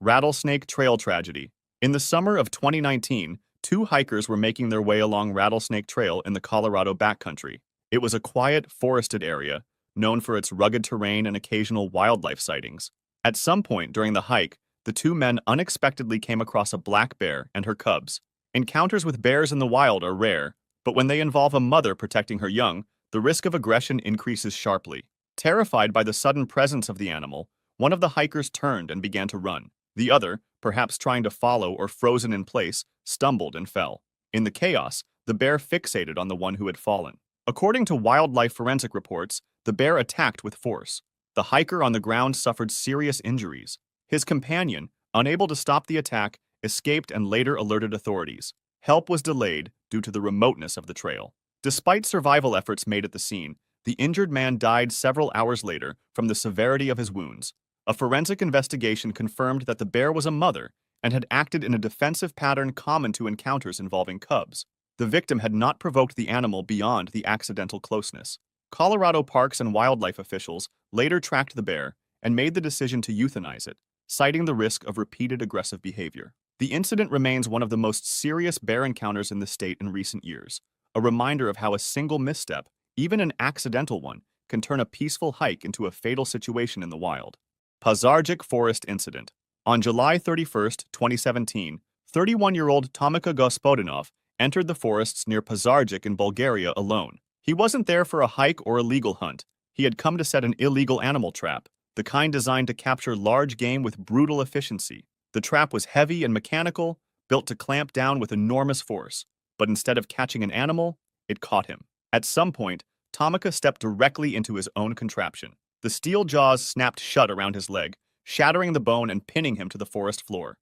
Rattlesnake Trail Tragedy. In the summer of 2019, two hikers were making their way along Rattlesnake Trail in the Colorado backcountry. It was a quiet, forested area, known for its rugged terrain and occasional wildlife sightings. At some point during the hike, the two men unexpectedly came across a black bear and her cubs. Encounters with bears in the wild are rare, but when they involve a mother protecting her young, the risk of aggression increases sharply. Terrified by the sudden presence of the animal, one of the hikers turned and began to run. The other, perhaps trying to follow or frozen in place, stumbled and fell. In the chaos, the bear fixated on the one who had fallen. According to wildlife forensic reports, the bear attacked with force. The hiker on the ground suffered serious injuries. His companion, unable to stop the attack, escaped and later alerted authorities. Help was delayed due to the remoteness of the trail. Despite survival efforts made at the scene, the injured man died several hours later from the severity of his wounds. A forensic investigation confirmed that the bear was a mother and had acted in a defensive pattern common to encounters involving cubs. The victim had not provoked the animal beyond the accidental closeness. Colorado Parks and Wildlife officials later tracked the bear and made the decision to euthanize it, citing the risk of repeated aggressive behavior. The incident remains one of the most serious bear encounters in the state in recent years, a reminder of how a single misstep, even an accidental one, can turn a peaceful hike into a fatal situation in the wild. Pazarjik Forest Incident. On July 31, 2017, 31-year-old Tomika Gospodinov entered the forests near Pazarjik in Bulgaria alone. He wasn't there for a hike or a legal hunt. He had come to set an illegal animal trap, the kind designed to capture large game with brutal efficiency. The trap was heavy and mechanical, built to clamp down with enormous force, but instead of catching an animal, it caught him. At some point, Tomika stepped directly into his own contraption. The steel jaws snapped shut around his leg, shattering the bone and pinning him to the forest floor.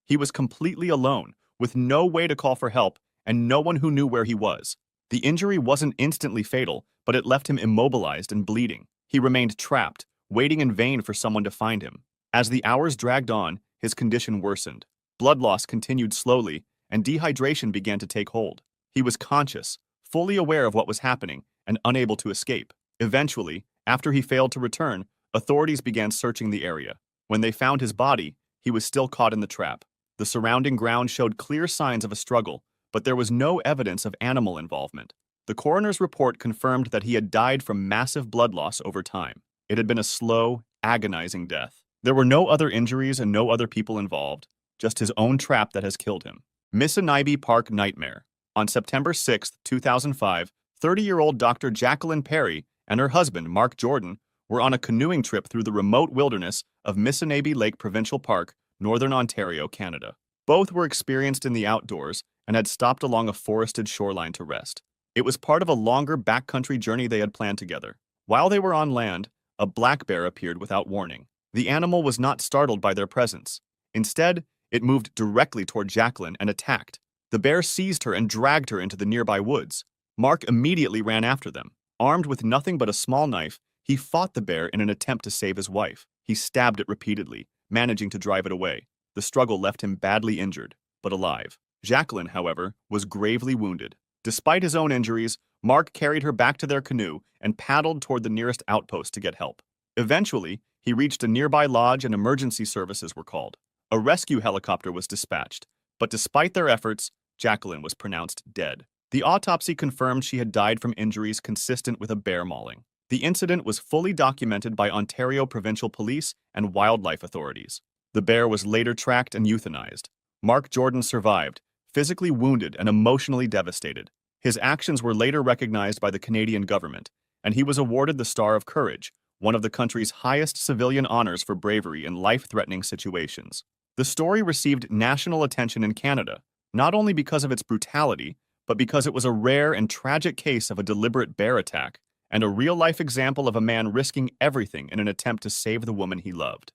He was completely alone, with no way to call for help and no one who knew where he was. The injury wasn't instantly fatal, but it left him immobilized and bleeding. He remained trapped, waiting in vain for someone to find him. As the hours dragged on, his condition worsened. Blood loss continued slowly, and dehydration began to take hold. He was conscious, fully aware of what was happening, and unable to escape. Eventually, after he failed to return, authorities began searching the area. When they found his body, he was still caught in the trap. The surrounding ground showed clear signs of a struggle, but there was no evidence of animal involvement. The coroner's report confirmed that he had died from massive blood loss over time. It had been a slow, agonizing death. There were no other injuries and no other people involved, just his own trap that has killed him. Missinaibi Park Nightmare. On September 6, 2005, 30-year-old Dr. Jacqueline Perry and her husband, Mark Jordan, were on a canoeing trip through the remote wilderness of Missinaibi Lake Provincial Park, Northern Ontario, Canada. Both were experienced in the outdoors and had stopped along a forested shoreline to rest. It was part of a longer backcountry journey they had planned together. While they were on land, a black bear appeared without warning. The animal was not startled by their presence. Instead, it moved directly toward Jacqueline and attacked. The bear seized her and dragged her into the nearby woods. Mark immediately ran after them. Armed with nothing but a small knife, he fought the bear in an attempt to save his wife. He stabbed it repeatedly, managing to drive it away. The struggle left him badly injured, but alive. Jacqueline, however, was gravely wounded. Despite his own injuries, Mark carried her back to their canoe and paddled toward the nearest outpost to get help. Eventually, he reached a nearby lodge and emergency services were called. A rescue helicopter was dispatched, but despite their efforts, Jacqueline was pronounced dead. The autopsy confirmed she had died from injuries consistent with a bear mauling. The incident was fully documented by Ontario Provincial Police and wildlife authorities. The bear was later tracked and euthanized. Mark Jordan survived, physically wounded and emotionally devastated. His actions were later recognized by the Canadian government, and he was awarded the Star of Courage, one of the country's highest civilian honors for bravery in life-threatening situations. The story received national attention in Canada, not only because of its brutality, but because it was a rare and tragic case of a deliberate bear attack and a real-life example of a man risking everything in an attempt to save the woman he loved.